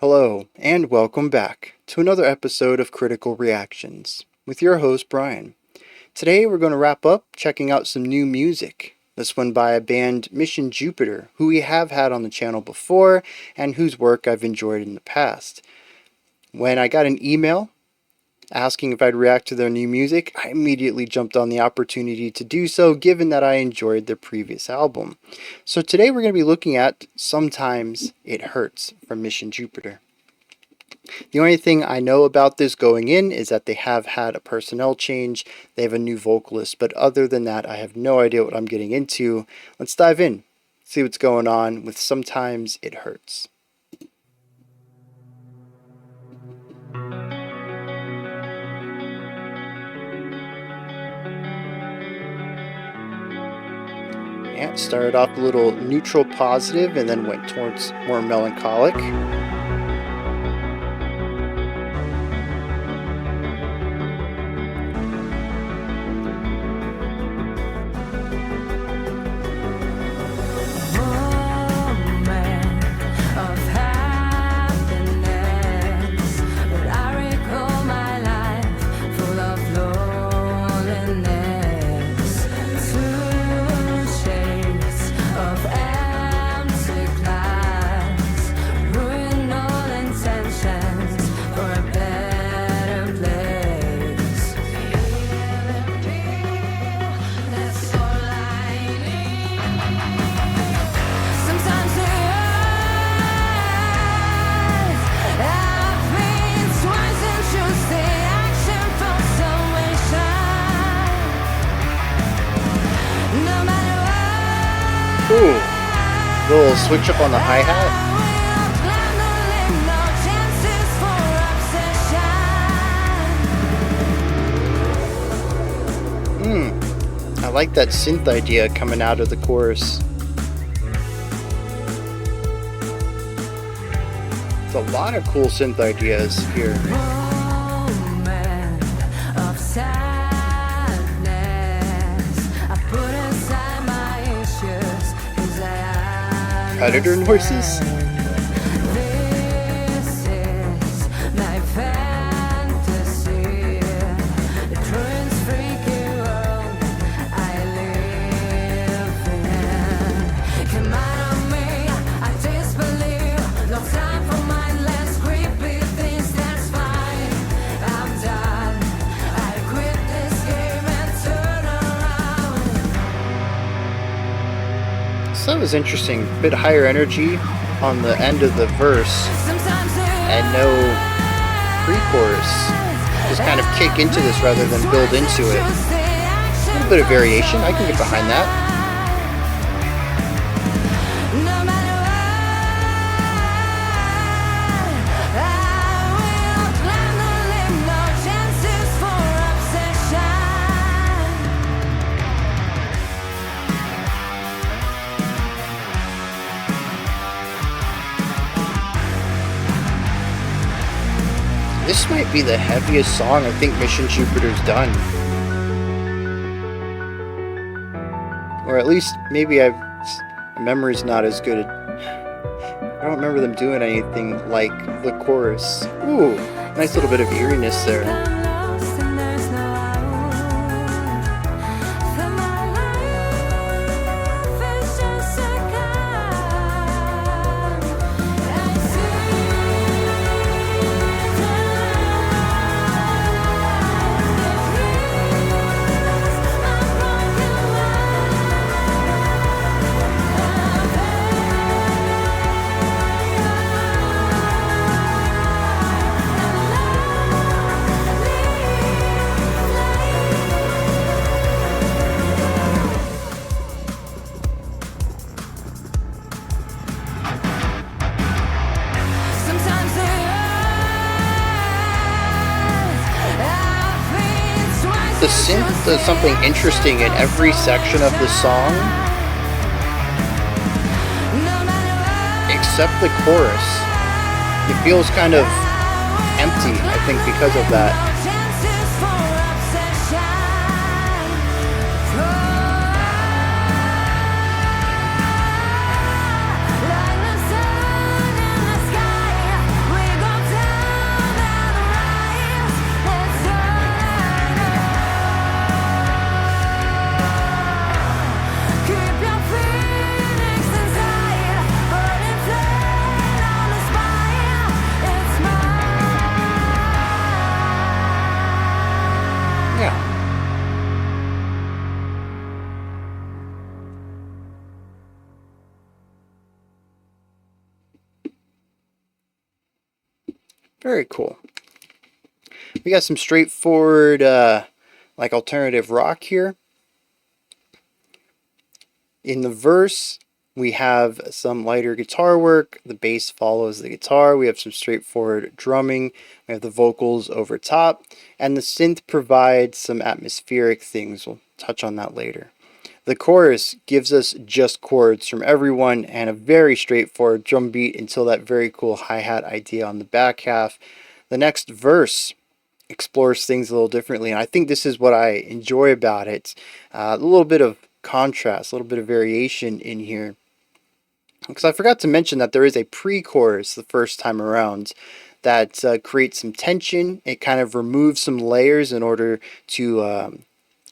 Hello, and welcome back to another episode of Critical Reactions with your host, Bryan. Today we're going to wrap up checking out some new music. This one by a band, Mission Jupiter, who we have had on the channel before and whose work I've enjoyed in the past. When I got an email asking if I'd react to their new music, I immediately jumped on the opportunity to do so, given that I enjoyed their previous album. So today we're going to be looking at Sometimes It Hurts from Mission Jupiter. The only thing I know about this going in is that they have had a personnel change, they have a new vocalist, but other than that I have no idea what I'm getting into. Let's dive in, see what's going on with Sometimes It Hurts. Yeah, it started off a little neutral positive and then went towards more melancholic. Ooh, little switch up on the hi-hat. I like that synth idea coming out of the chorus. It's a lot of cool synth ideas here. Predator noises? So that was interesting. A bit higher energy on the end of the verse and no pre-chorus. Just kind of kick into this rather than build into it. A little bit of variation. I can get behind that. This might be the heaviest song I think Mission Jupiter's done. Or at least, maybe my memory's not as good. I don't remember them doing anything like the chorus. Ooh, nice little bit of eeriness there. The synth does something interesting in every section of the song, except the chorus. It feels kind of empty, I think, because of that. Very cool. We got some straightforward, like alternative rock here. In the verse, we have some lighter guitar work. The bass follows the guitar. We have some straightforward drumming. We have the vocals over top. And the synth provides some atmospheric things. We'll touch on that later. The chorus gives us just chords from everyone and a very straightforward drum beat until that very cool hi-hat idea on the back half. The next verse explores things a little differently, and I think this is what I enjoy about it. A little bit of contrast, a little bit of variation in here. Because I forgot to mention that there is a pre-chorus the first time around that creates some tension. It kind of removes some layers in order to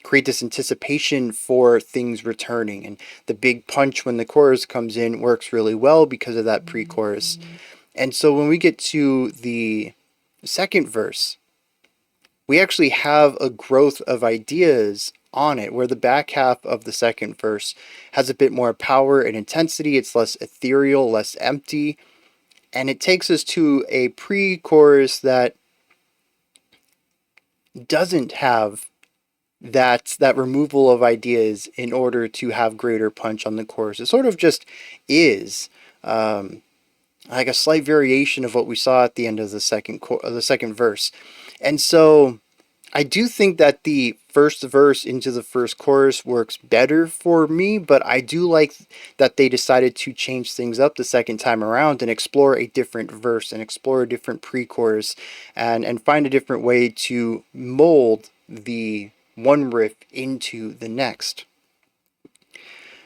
create this anticipation for things returning. And the big punch when the chorus comes in works really well because of that pre-chorus. And so when we get to the second verse, we actually have a growth of ideas on it, where the back half of the second verse has a bit more power and intensity. It's less ethereal, less empty, and it takes us to a pre-chorus that doesn't have that removal of ideas in order to have greater punch on the chorus. It sort of just is like a slight variation of what we saw at the end of the second verse. And so I do think that the first verse into the first chorus works better for me, but I do like that they decided to change things up the second time around and explore a different verse and explore a different pre-chorus and find a different way to mold the one riff into the next.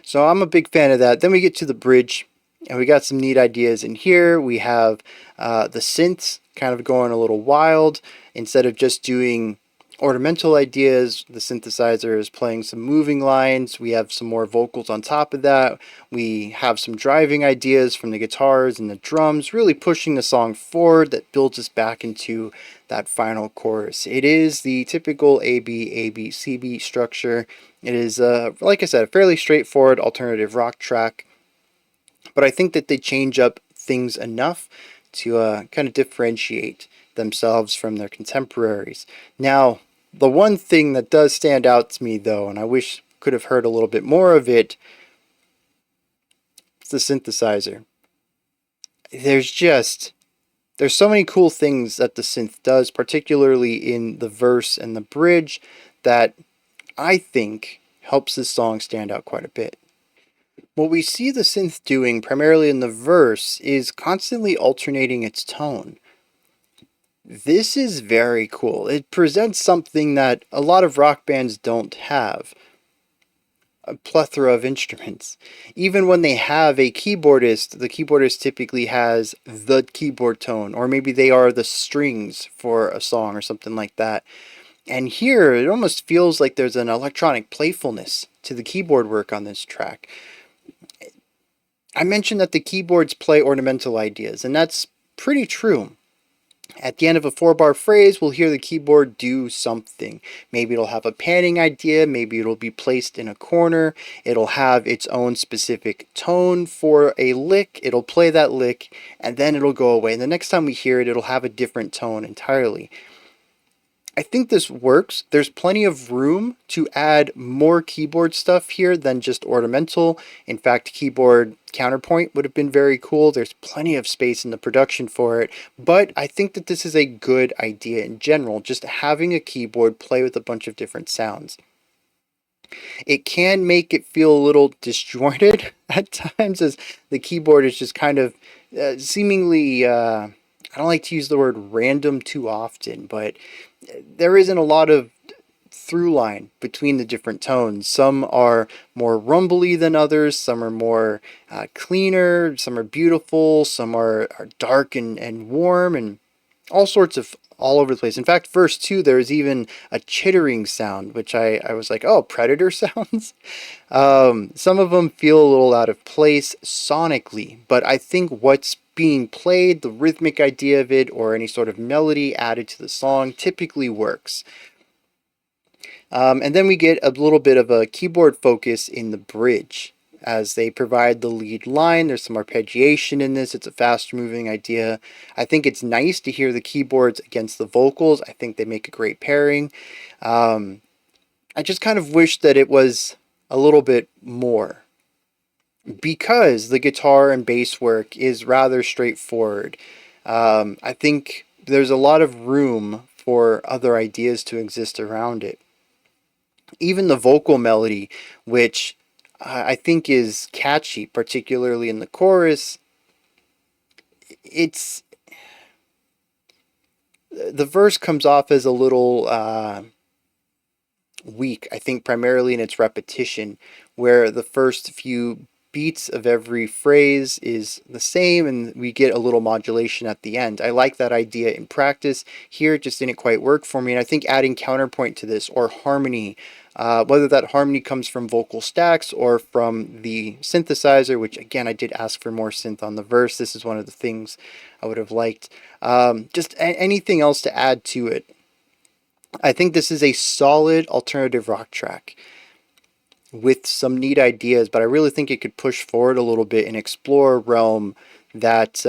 So I'm a big fan of that. Then we get to the bridge, and we got some neat ideas in here. We have the synths kind of going a little wild. Instead of just doing ornamental ideas, the synthesizer is playing some moving lines. We have some more vocals on top of that. We have some driving ideas from the guitars and the drums, really pushing the song forward that builds us back into that final chorus. It is the typical AB, AB, CB structure. It is, like I said, a fairly straightforward alternative rock track, but I think that they change up things enough to kind of differentiate themselves from their contemporaries. Now, the one thing that does stand out to me, though, and I wish could have heard a little bit more of it, is the synthesizer. There's so many cool things that the synth does, particularly in the verse and the bridge, that I think helps this song stand out quite a bit. What we see the synth doing, primarily in the verse, is constantly alternating its tone. This is very cool. It presents something that a lot of rock bands don't have. A plethora of instruments. Even when they have a keyboardist, the keyboardist typically has the keyboard tone, or maybe they are the strings for a song or something like that. And here, it almost feels like there's an electronic playfulness to the keyboard work on this track. I mentioned that the keyboards play ornamental ideas, and that's pretty true. At the end of a 4-bar phrase, we'll hear the keyboard do something. Maybe it'll have a panning idea, maybe it'll be placed in a corner, it'll have its own specific tone for a lick, it'll play that lick, and then it'll go away. And the next time we hear it, it'll have a different tone entirely. I think this works. There's plenty of room to add more keyboard stuff here than just ornamental. In fact, keyboard counterpoint would have been very cool. There's plenty of space in the production for it, but I think that this is a good idea in general, just having a keyboard play with a bunch of different sounds. It can make it feel a little disjointed at times, as the keyboard is just kind of seemingly, I don't like to use the word random too often, but there isn't a lot of through line between the different tones. Some are more rumbly than others, some are more cleaner, some are beautiful, some are dark and warm, and all sorts of all over the place. In fact, verse 2, there's even a chittering sound, which I was like, oh, predator sounds? Some of them feel a little out of place sonically, but I think what's being played, the rhythmic idea of it, or any sort of melody added to the song typically works. And then we get a little bit of a keyboard focus in the bridge. as they provide the lead line. There's some arpeggiation in this. It's a faster moving idea. I think it's nice to hear the keyboards against the vocals. I think they make a great pairing. I just kind of wish that it was a little bit more, because the guitar and bass work is rather straightforward. I think there's a lot of room for other ideas to exist around it. Even the vocal melody, which I think is catchy, particularly in the chorus, it's the verse comes off as a little weak, I think, primarily in its repetition, where the first few beats of every phrase is the same and we get a little modulation at the end. I like that idea in practice. Here it just didn't quite work for me, and I think adding counterpoint to this, or harmony, whether that harmony comes from vocal stacks or from the synthesizer, which again I did ask for more synth on the verse. This is one of the things I would have liked. Just anything else to add to it. I think this is a solid alternative rock track with some neat ideas, but I really think it could push forward a little bit and explore a realm that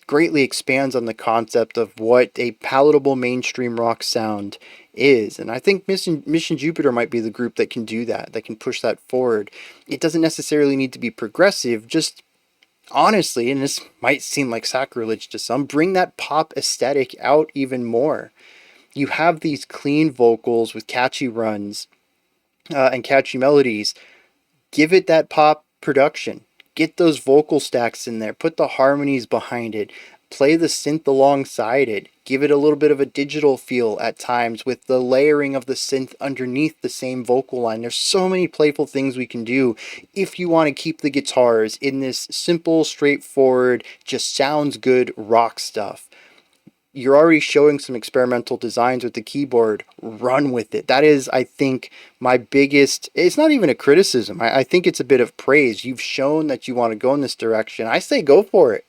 greatly expands on the concept of what a palatable mainstream rock sound is. And I think Mission Jupiter might be the group that can do that, that can push that forward. It doesn't necessarily need to be progressive, just honestly, and this might seem like sacrilege to some, bring that pop aesthetic out even more. You have these clean vocals with catchy runs and catchy melodies. Give it that pop production. Get those vocal stacks in there. Put the harmonies behind it. Play the synth alongside it. Give it a little bit of a digital feel at times with the layering of the synth underneath the same vocal line. There's so many playful things we can do if you want to keep the guitars in this simple, straightforward, just sounds good rock stuff. You're already showing some experimental designs with the keyboard. Run with it. That is, I think, my biggest, it's not even a criticism. I think it's a bit of praise. You've shown that you want to go in this direction. I say go for it.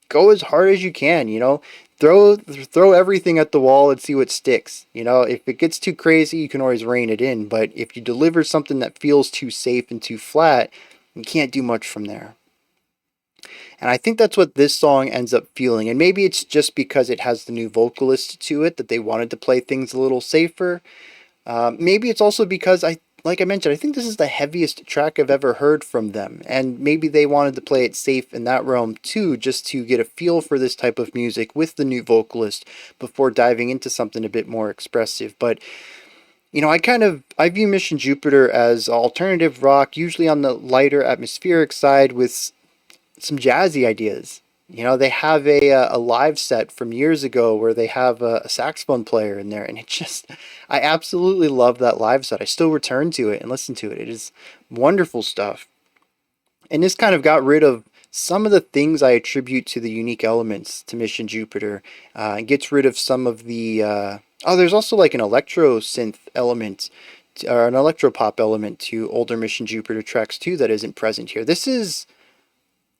Go as hard as you can, you know. Throw everything at the wall and see what sticks. You know, if it gets too crazy, you can always rein it in. But if you deliver something that feels too safe and too flat, you can't do much from there. And I think that's what this song ends up feeling. And maybe it's just because it has the new vocalist to it that they wanted to play things a little safer. Maybe it's also because like I mentioned, I think this is the heaviest track I've ever heard from them. And maybe they wanted to play it safe in that realm too, just to get a feel for this type of music with the new vocalist before diving into something a bit more expressive. But you know, I view Mission Jupiter as alternative rock, usually on the lighter atmospheric side with some jazzy ideas. You know, they have a live set from years ago where they have a saxophone player in there, and it just, I absolutely love that live set. I still return to it and listen to it. It is wonderful stuff. And this kind of got rid of some of the things I attribute to the unique elements to Mission Jupiter, and gets rid of some of the, there's also like an electro synth element, or an electro pop element to older Mission Jupiter tracks too that isn't present here. This is,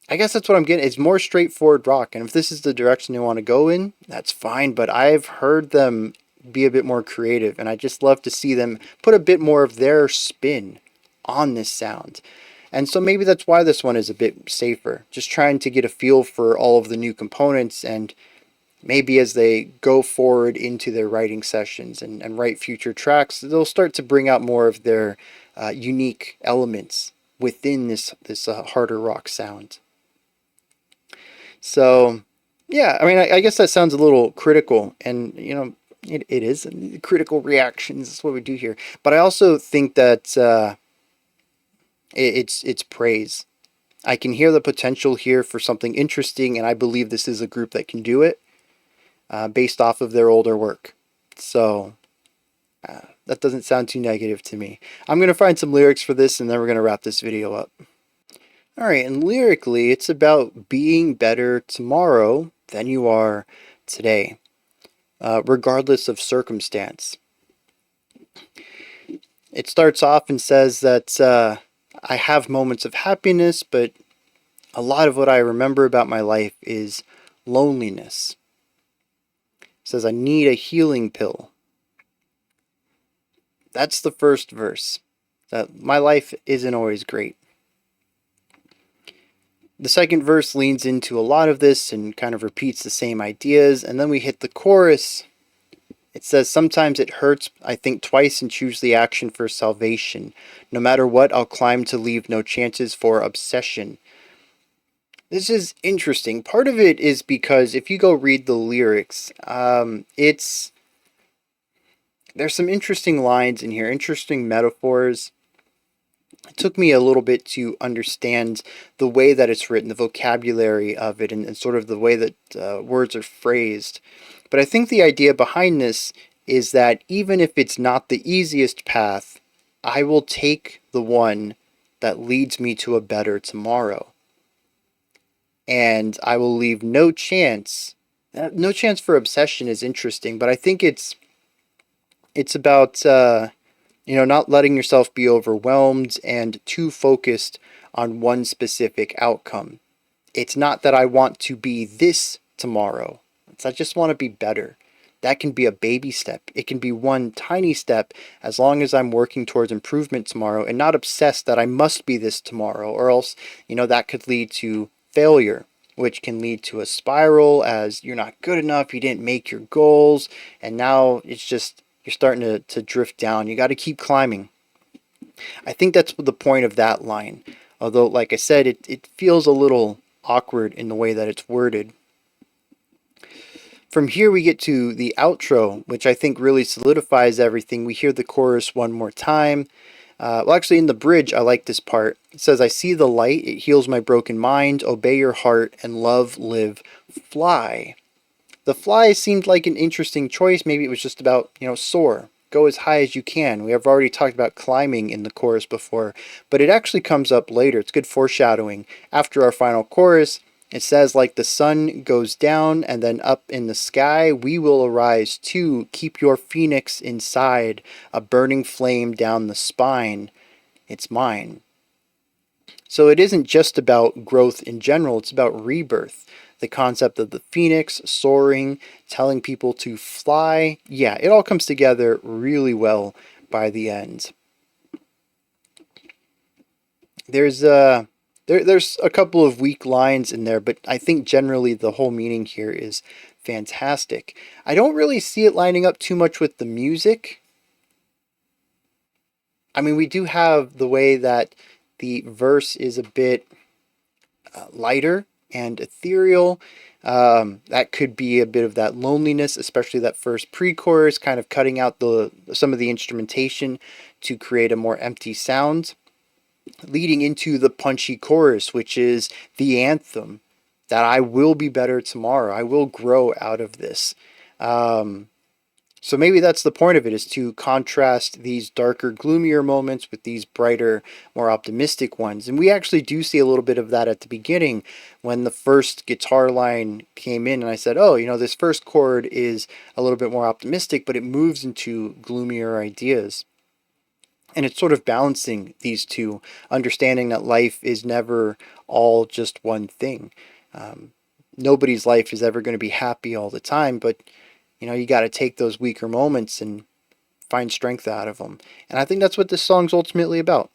I guess that's what I'm getting. It's more straightforward rock, and if this is the direction they want to go in, that's fine. But I've heard them be a bit more creative, and I just love to see them put a bit more of their spin on this sound. And so maybe that's why this one is a bit safer. Just trying to get a feel for all of the new components, and maybe as they go forward into their writing sessions and write future tracks, they'll start to bring out more of their unique elements within this harder rock sound. So, yeah, I mean, I guess that sounds a little critical, and, you know, it is critical reactions. That's what we do here. But I also think that it's praise. I can hear the potential here for something interesting, and I believe this is a group that can do it based off of their older work. So, that doesn't sound too negative to me. I'm going to find some lyrics for this, and then we're going to wrap this video up. Alright, and lyrically, it's about being better tomorrow than you are today, regardless of circumstance. It starts off and says that I have moments of happiness, but a lot of what I remember about my life is loneliness. It says I need a healing pill. That's the first verse. That my life isn't always great. The second verse leans into a lot of this and kind of repeats the same ideas, and then we hit the chorus. It says, sometimes it hurts, I think twice and choose the action for salvation. No matter what, I'll climb to leave no chances for obsession. This is interesting. Part of it is because if you go read the lyrics, there's some interesting lines in here, interesting metaphors. It took me a little bit to understand the way that it's written, the vocabulary of it, and sort of the way that words are phrased. But I think the idea behind this is that even if it's not the easiest path, I will take the one that leads me to a better tomorrow. And I will leave no chance. No chance for obsession is interesting, but I think it's about not letting yourself be overwhelmed and too focused on one specific outcome. It's not that I want to be this tomorrow. I just want to be better. That can be a baby step. It can be one tiny step as long as I'm working towards improvement tomorrow and not obsessed that I must be this tomorrow, or else, that could lead to failure, which can lead to a spiral as you're not good enough, you didn't make your goals, and now it's just you're starting to drift down. You got to keep climbing. I think that's the point of that line. Although, like I said, it feels a little awkward in the way that it's worded. From here we get to the outro, which I think really solidifies everything. We hear the chorus one more time. Actually, in the bridge, I like this part. It says, I see the light, it heals my broken mind, obey your heart, and love, live, fly. The fly seemed like an interesting choice. Maybe it was just about, soar. Go as high as you can. We have already talked about climbing in the chorus before, but it actually comes up later. It's good foreshadowing. After our final chorus, it says, like the sun goes down and then up in the sky, we will arise too. Keep your phoenix inside, a burning flame down the spine. It's mine. So it isn't just about growth in general, it's about rebirth. The concept of the phoenix, soaring, telling people to fly. Yeah, it all comes together really well by the end. There's a couple of weak lines in there, but I think generally the whole meaning here is fantastic. I don't really see it lining up too much with the music. I mean, we do have the way that the verse is a bit lighter and ethereal. That could be a bit of that loneliness, especially that first pre-chorus, kind of cutting out some of the instrumentation to create a more empty sound, leading into the punchy chorus, which is the anthem that I will be better tomorrow. I will grow out of this. So maybe that's the point of it, is to contrast these darker, gloomier moments with these brighter, more optimistic ones. And we actually do see a little bit of that at the beginning when the first guitar line came in and I said, oh, this first chord is a little bit more optimistic, but it moves into gloomier ideas. And it's sort of balancing these two, understanding that life is never all just one thing. Nobody's life is ever going to be happy all the time, but you got to take those weaker moments and find strength out of them. And I think that's what this song's ultimately about.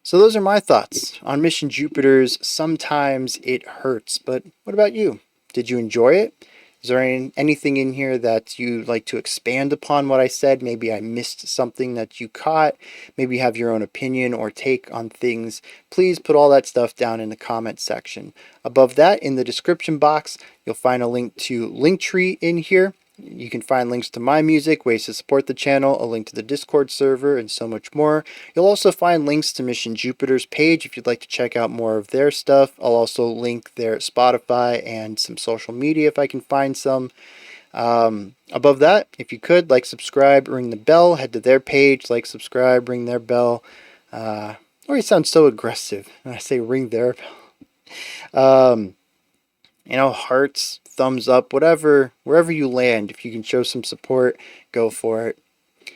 So those are my thoughts on Mission Jupiter's Sometimes It Hurts. But what about you? Did you enjoy it? Is there anything in here that you'd like to expand upon what I said? Maybe I missed something that you caught. Maybe you have your own opinion or take on things. Please put all that stuff down in the comment section. Above that, in the description box, you'll find a link to Linktree in here. You can find links to my music, ways to support the channel, a link to the Discord server, and so much more. You'll also find links to Mission Jupiter's page if you'd like to check out more of their stuff. I'll also link their Spotify and some social media if I can find some. Above that, if you could, like, subscribe, ring the bell, head to their page, like, subscribe, ring their bell. You sound so aggressive when I say ring their bell. Hearts, thumbs up, whatever, wherever you land. If you can show some support, go for it.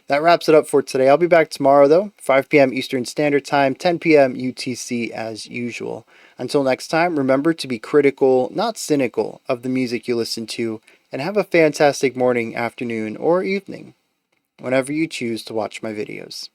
That wraps it up for today. I'll be back tomorrow, though, 5 p.m. Eastern Standard Time, 10 p.m. UTC as usual. Until next time, remember to be critical, not cynical, of the music you listen to, and have a fantastic morning, afternoon, or evening, whenever you choose to watch my videos.